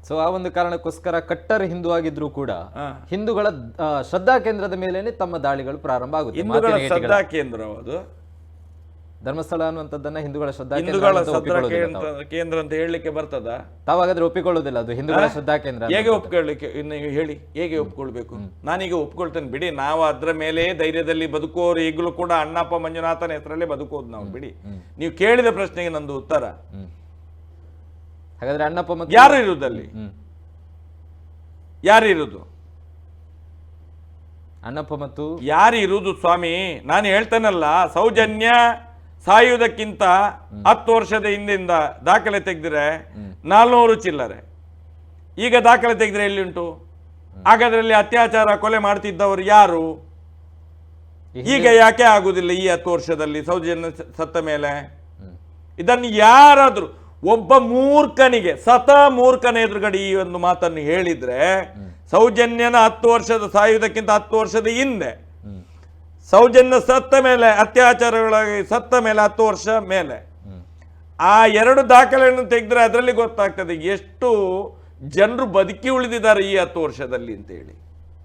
So ಆ ಒಂದು ಕಾರಣಕ್ಕೋಸ್ಕರ ಕಟ್ಟರ್ ಹಿಂದೂ ಆಗಿದ್ರು ಕೂಡ ಹಿಂದೂಗಳ ಶ್ರದ್ಧಾ ಕೇಂದ್ರದ ಮೇಲೇನೆ ತಮ್ಮ ದಾಳಿಗಳು ಪ್ರಾರಂಭ ಆಗುತ್ತೆ. ಹಿಂದೂಗಳ ಶ್ರದ್ಧಾ ಕೇಂದ್ರ ಅದು ಧರ್ಮಸ್ಥಳ ಅನ್ನುವಂಥದ್ದನ್ನ ಹಿಂದೂಗಳ ಶ್ರದ್ಧಾ ಕೇಂದ್ರ ಅಂತ ಹೇಳಲಿಕ್ಕೆ ಬರ್ತದ? ತಾವಾಗಾದ್ರೆ ಒಪ್ಪಿಕೊಳ್ಳೋದಿಲ್ಲ ಅದು ಹಿಂದೂಗಳ ಶ್ರದ್ಧಾ ಕೇಂದ್ರ. ಹೇಗೆ ಒಪ್ಕೊಳ್ಳಿಕ್ಕೆ ಇನ್ನು ಹೇಳಿ, ಹೇಗೆ ಒಪ್ಕೊಳ್ಬೇಕು? ನಾನೀಗ ಒಪ್ಕೊಳ್ತೇನೆ ಬಿಡಿ, ನಾವು ಅದ್ರ ಮೇಲೆ ಧೈರ್ಯದಲ್ಲಿ ಬದುಕೋರು ಈಗಲೂ ಕೂಡ ಅಣ್ಣಪ್ಪ ಮಂಜುನಾಥನ ಹೆಸರಲ್ಲೇ ಬದುಕೋದು ನಾವು ಬಿಡಿ. ನೀವು ಕೇಳಿದ ಪ್ರಶ್ನೆಗೆ ನಂದು ಉತ್ತರ, ಹಾಗಾದ್ರೆ ಅಣ್ಣಪ್ಪ ಮತ್ತು ಯಾರು ಇರುವುದಲ್ಲಿ? ಯಾರು ಇರುವುದು? ಅಣ್ಣಪ್ಪ ಮತ್ತು ಯಾರು ಇರುವುದು ಸ್ವಾಮಿ? ನಾನು ಹೇಳ್ತೇನಲ್ಲ, ಸೌಜನ್ಯ ಸಾಯುವುದಕ್ಕಿಂತ 10 ವರ್ಷದ ಹಿಂದಿಂದ ದಾಖಲೆ ತೆಗೆದ್ರೆ 400 ಚಿಲ್ಲರೆ, ಈಗ ದಾಖಲೆ ತೆಗೆದ್ರೆ ಎಲ್ಲಿ ಉಂಟು? ಹಾಗಾದ್ರಲ್ಲಿ ಅತ್ಯಾಚಾರ ಕೊಲೆ ಮಾಡ್ತಿದ್ದವರು ಯಾರು? ಈಗ ಯಾಕೆ ಆಗುದಿಲ್ಲ ಈ 10 ವರ್ಷದಲ್ಲಿ ಸೌಜನ್ಯ ಸತ್ತ ಮೇಲೆ? ಇದನ್ನು ಯಾರಾದ್ರೂ ಒಬ್ಬ ಮೂರ್ಖನಿಗೆ, ಸತ ಮೂರ್ಖನ ಎದುರುಗಡೆ ಈ ಒಂದು ಮಾತನ್ನು ಹೇಳಿದ್ರೆ, ಸೌಜನ್ಯನ 10 ವರ್ಷದ ಸಾಯುವುದಕ್ಕಿಂತ 10 ವರ್ಷದ ಹಿಂದೆ, ಸೌಜನ್ಯ ಸತ್ತ ಮೇಲೆ, ಅತ್ಯಾಚಾರಗಳಾಗಿ ಸತ್ತ ಮೇಲೆ 10 ವರ್ಷ ಮೇಲೆ, ಆ 2 ದಾಖಲೆಯನ್ನು ತೆಗೆದ್ರೆ ಅದರಲ್ಲಿ ಗೊತ್ತಾಗ್ತದೆ ಎಷ್ಟು ಜನರು ಬದುಕಿ ಉಳಿದಿದ್ದಾರೆ ಈ 10 ವರ್ಷದಲ್ಲಿ ಅಂತ ಹೇಳಿ.